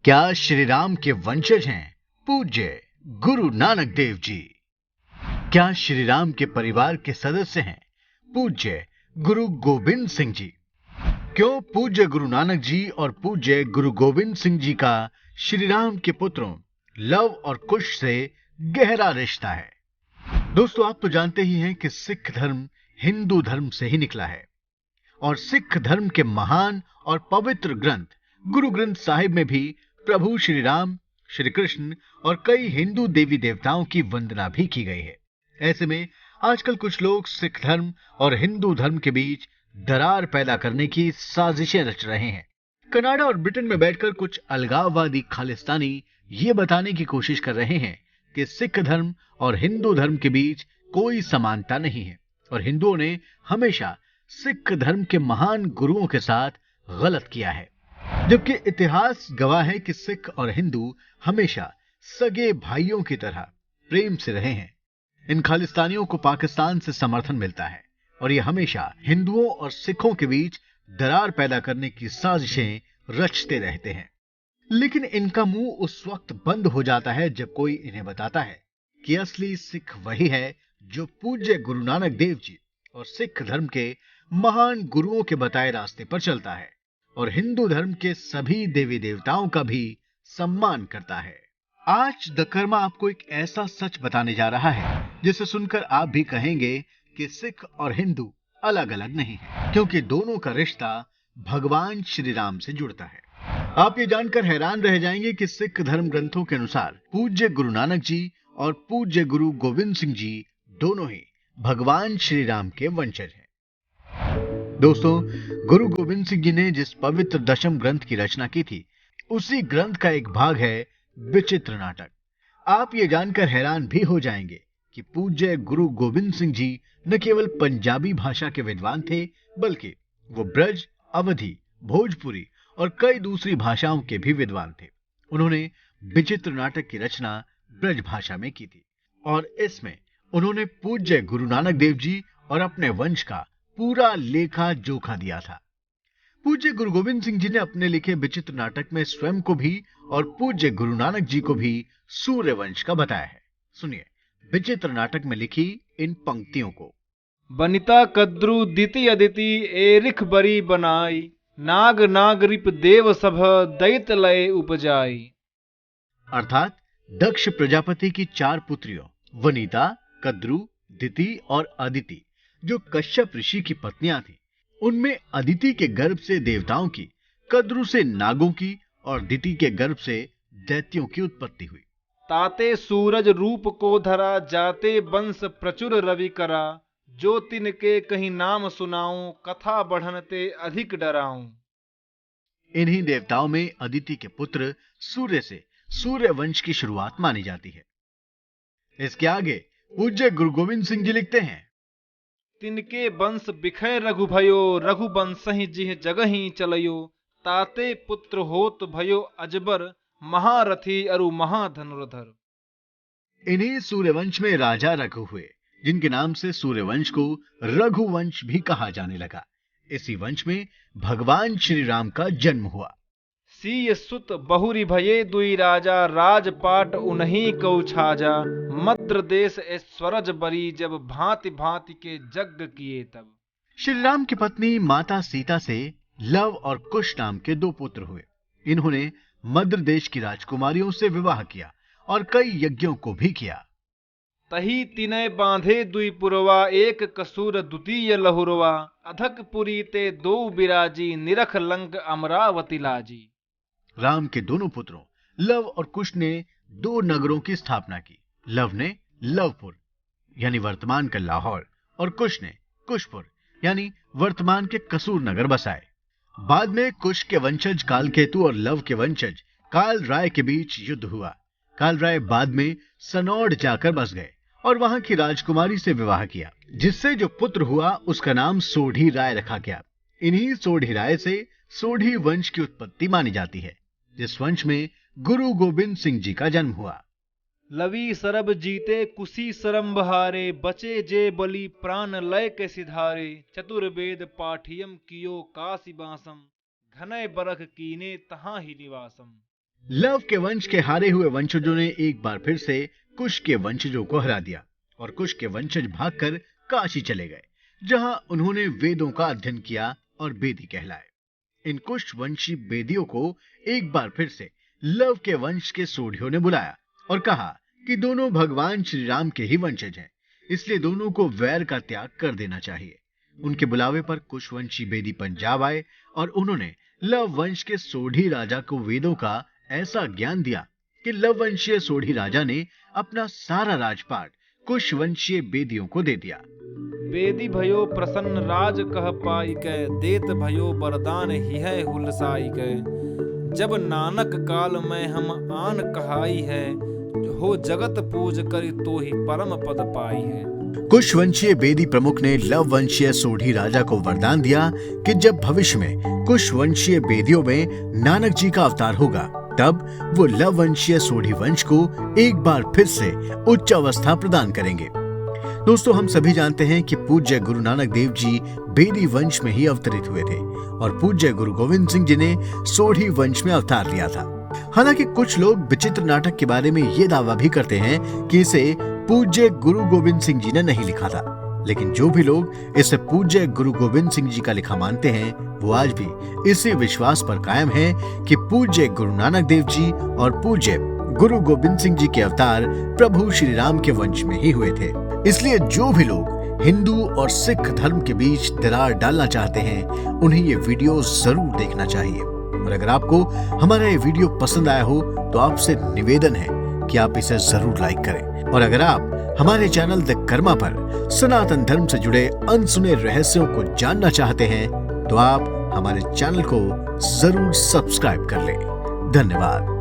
क्या श्री राम के वंशज हैं पूज्य गुरु नानक देव जी? क्या श्री राम के परिवार के सदस्य हैं पूज्य गुरु गोविंद सिंह जी? क्यों पूज्य गुरु नानक जी और पूज्य गुरु गोविंद सिंह जी का श्री राम के पुत्रों लव और कुश से गहरा रिश्ता है? दोस्तों, आप तो जानते ही हैं कि सिख धर्म हिंदू धर्म से ही निकला है और सिख धर्म के महान और पवित्र ग्रंथ गुरु ग्रंथ साहिब में भी प्रभु श्री राम, श्री कृष्ण और कई हिंदू देवी देवताओं की वंदना भी की गई है। ऐसे में आजकल कुछ लोग सिख धर्म और हिंदू धर्म के बीच दरार पैदा करने की साजिशें रच रहे हैं। कनाडा और ब्रिटेन में बैठकर कुछ अलगाववादी खालिस्तानी ये बताने की कोशिश कर रहे हैं कि सिख धर्म और हिंदू धर्म के बीच कोई समानता नहीं है और हिंदुओं ने हमेशा सिख धर्म के महान गुरुओं के साथ गलत किया है, जबकि इतिहास गवाह है कि सिख और हिंदू हमेशा सगे भाइयों की तरह प्रेम से रहे हैं। इन खालिस्तानियों को पाकिस्तान से समर्थन मिलता है और ये हमेशा हिंदुओं और सिखों के बीच दरार पैदा करने की साजिशें रचते रहते हैं। लेकिन इनका मुंह उस वक्त बंद हो जाता है जब कोई इन्हें बताता है कि असली सिख वही है जो पूज्य गुरु नानक देव जी और सिख धर्म के महान गुरुओं के बताए रास्ते पर चलता है और हिंदू धर्म के सभी देवी देवताओं का भी सम्मान करता है। आज द कर्मा आपको एक ऐसा सच बताने जा रहा है जिसे सुनकर आप भी कहेंगे कि सिख और हिंदू अलग अलग नहीं है, क्योंकि दोनों का रिश्ता भगवान श्री राम से जुड़ता है। आप ये जानकर हैरान रह जाएंगे कि सिख धर्म ग्रंथों के अनुसार पूज्य गुरु नानक जी और पूज्य गुरु गोविंद सिंह जी दोनों ही भगवान श्री राम के वंशज हैं। दोस्तों, गुरु गोविंद सिंह जी ने जिस पवित्र दशम ग्रंथ की रचना की थी, उसी ग्रंथ का एक भाग है विचित्र नाटक। आप ये जानकर हैरान भी हो जाएंगे कि पूज्य गुरु गोविंद सिंह जी न केवल पंजाबी भाषा के विद्वान थे, बल्कि वो ब्रज, अवधी, भोजपुरी और कई दूसरी भाषाओं के भी विद्वान थे। उन्होंने विचित्र नाटक की रचना ब्रज भाषा में की थी और इसमें उन्होंने पूज्य गुरु नानक देव जी और अपने वंश का पूरा लेखा जोखा दिया था। पूज्य गुरु गोविंद सिंह जी ने अपने लिखे विचित्र नाटक में स्वयं को भी और पूज्य गुरु नानक जी को भी सूर्य वंश का बताया है। सुनिए विचित्र नाटक में लिखी इन पंक्तियों को। बनिता कद्रु दिति अदिति एरिख बरी बनाई, नाग नागरिप देव सभ दैत लय उपजाई। अर्थात दक्ष प्रजापति की 4 पुत्रियों वनिता, कद्रु, दिति और अदिति जो कश्यप ऋषि की पत्नियां थीं, उनमें अदिति के गर्भ से देवताओं की, कद्रु से नागों की और दिति के गर्भ से दैत्यों की उत्पत्ति हुई। ताते सूरज रूप को धरा, जाते वंश प्रचुर रवि करा, जो तिनके कहीं नाम सुनाऊं, कथा बढ़नते अधिक डराऊं। इन्हीं देवताओं में अदिति के पुत्र सूर्य से सूर्य वंश की शुरुआत मानी जाती है। इसके आगे पूज्य गुरु गोविंद सिंह जी लिखते हैं, तिनके वंश बिखय रघु भयो, रघुवंश जिह जगहि चलयो, ताते पुत्र होत भयो अजबर, महारथी अरु महाधनुर्धर। इन्हीं सूर्यवंश में राजा रघु हुए, जिनके नाम से सूर्यवंश को रघुवंश भी कहा जाने लगा। इसी वंश में भगवान श्री राम का जन्म हुआ। सीय सुत बहुरी भये दुई राजा, राजपाट उन्हीं कौ छाजा, मद्र देश स्वरज बरी, जब भांति भांति के यज्ञ किए तब। श्री राम की पत्नी माता सीता से लव और कुश नाम के 2 पुत्र हुए। इन्होंने मद्र देश की राजकुमारियों से विवाह किया और कई यज्ञों को भी किया। तही तिनय बांधे दुई पुरवा, एक कसूर द्वितीय लहुरवा, अधक पुरी ते 2 बिराजी, निरख लंक अमरावती लाजी। राम के दोनों पुत्रों लव और कुश ने 2 नगरों की स्थापना की। लव ने लवपुर यानी वर्तमान का लाहौर और कुश ने कुशपुर यानी वर्तमान के कसूर नगर बसाए। बाद में कुश के वंशज कालकेतु और लव के वंशज काल राय के बीच युद्ध हुआ। काल राय बाद में सनौड जाकर बस गए और वहां की राजकुमारी से विवाह किया, जिससे जो पुत्र हुआ उसका नाम सोढ़ी राय रखा गया। इन्हीं सोढ़ी राय से सोढ़ी वंश की उत्पत्ति मानी जाती है, जिस वंश में गुरु गोविंद सिंह जी का जन्म हुआ। लवी सरब जीते कुशी सरम बहारे, बचे जे बलि प्राण लय के सिधारे, चतुर्वेद पाठियम कियो काशी बासम, घनय बरख कीने तहां ही निवासम। लव के वंश के हारे हुए वंशजों ने एक बार फिर से कुश के वंशजों को हरा दिया और कुश के वंशज भागकर काशी चले गए, जहां उन्होंने वेदों का अध्ययन किया और वेदी कहलाए। इन कुश वंशी वेदियों को एक बार फिर से लव के वंश के सोढ़ियों ने बुलाया और कहा कि दोनों भगवान श्री राम के ही वंशज हैं, इसलिए दोनों को वैर का त्याग कर देना चाहिए। उनके बुलावे पर कुशवंशी बेदी पंजाब आए और उन्होंने लव वंश के सोढ़ी राजा को वेदों का ऐसा ज्ञान दिया कि लव वंशीय सोढ़ी राजा ने अपना सारा राजपाट कुशवंशीय बेदियों को दे दिया। बेदी भयो प्रसन्न राज कह पाई कै, देत भयो वरदान ही है हुलसाई कै। जब नानक काल में हम आन कहाई है, हो जगत पूज करी तो ही परम पद पाई है। कुशवंशीय बेदी प्रमुख ने लव वंशीय सोढ़ी राजा को वरदान दिया कि जब भविष्य में कुशवंशीय बेदियों में नानक जी का अवतार होगा, तब वो लव वंशीय सोढ़ी वंश को एक बार फिर से उच्च अवस्था प्रदान करेंगे। दोस्तों, हम सभी जानते हैं कि पूज्य गुरु नानक देव जी बेदी वंश में ही अवतरित हुए थे और पूज्य गुरु गोविंद सिंह जी ने सोढ़ी वंश में अवतार लिया था। हालांकि कुछ लोग विचित्र नाटक के बारे में ये दावा भी करते हैं कि इसे पूज्य गुरु गोविंद सिंह जी ने नहीं लिखा था, लेकिन जो भी लोग इसे पूज्य गुरु गोविंद सिंह जी का लिखा मानते हैं, वो आज भी इसी विश्वास पर कायम है कि पूज्य गुरु नानक देव जी और पूज्य गुरु गोविंद सिंह जी के अवतार प्रभु श्री राम के वंश में ही हुए थे। इसलिए जो भी लोग हिंदू और सिख धर्म के बीच दरार डालना चाहते हैं, उन्हें ये वीडियो जरूर देखना चाहिए। और अगर आपको हमारा ये वीडियो पसंद आया हो तो आपसे निवेदन है कि आप इसे जरूर लाइक करें। और अगर आप हमारे चैनल द कर्मा पर सनातन धर्म से जुड़े अनसुने रहस्यों को जानना चाहते हैं, तो आप हमारे चैनल को जरूर सब्सक्राइब कर लें। धन्यवाद।